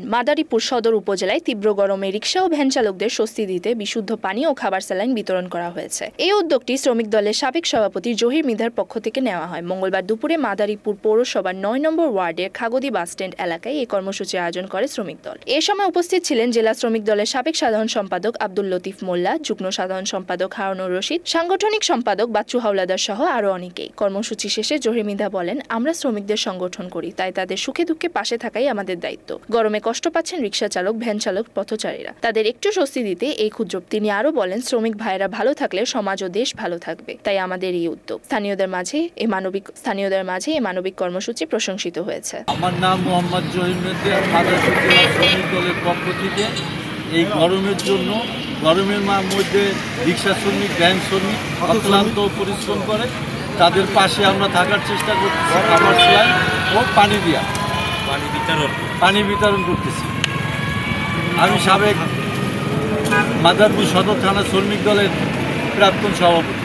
মাদারীপুর সদর উপজেলায় তীব্র গরমে রিকশা ও ভ্যান চালকদের স্বস্তি দিতে বিশুদ্ধ পানি ও খাবার স্যালাইন বিতরণ করা হয়েছে। এই উদ্যোগটি শ্রমিক দলের সাবেক সভাপতি জহির মৃধার পক্ষ থেকে নেওয়া হয়। মঙ্গলবার দুপুরে মাদারীপুর পৌরসভার ৯ নম্বর ওয়ার্ডের খাগদি বাসস্ট্যান্ড এলাকায় এই কর্মসূচি আয়োজন করে শ্রমিক দল। এ সময় উপস্থিত ছিলেন জেলা শ্রমিক দলের সাবেক সাধারণ সম্পাদক আব্দুল লতিফ মোল্লা, যুগ্ম সাধারণ সম্পাদক হারুনুর রশিদ, সাংগঠনিক সম্পাদক বাচ্চু হাওলাদার সহ আরও অনেকেই। কর্মসূচি শেষে জহির মৃধা বলেন, আমরা শ্রমিকদের সংগঠন করি, তাই তাদের সুখে দুঃখে পাশে থাকাই আমাদের দায়িত্ব। গরমে কষ্ট পাচ্ছেন রিকশা চালক, ভ্যান চালক, পথচারীরা, তাদের একটু স্বস্তি দিতে এই ক্ষুদ্র। তিনি আরো বলেন, শ্রমিক ভাইরা ভালো থাকলে সমাজ ও দেশ ভালো থাকবে, তাই আমাদের এই উদ্যোগ। স্থানীয়দের মাঝে এই মানবিক কর্মসূচি প্রশংসিত হয়েছে। আমার নাম মোহাম্মদ জহির মৃধা, মাদারীপুর জেলা শ্রমিক দলের পক্ষ থেকে এই গরমের জন্য, গরমের মধ্যে রিকশা শ্রমিক, ভ্যান শ্রমিক অক্লান্ত পরিশ্রম করে, তাদের পাশে আমরা থাকার চেষ্টা করতেছি। খাবার সেলাই ও পানি বিতরণ করতেছি। আমি সাবেক মাদারীপুর সদর থানা শ্রমিক দলের প্রাক্তন সভাপতি।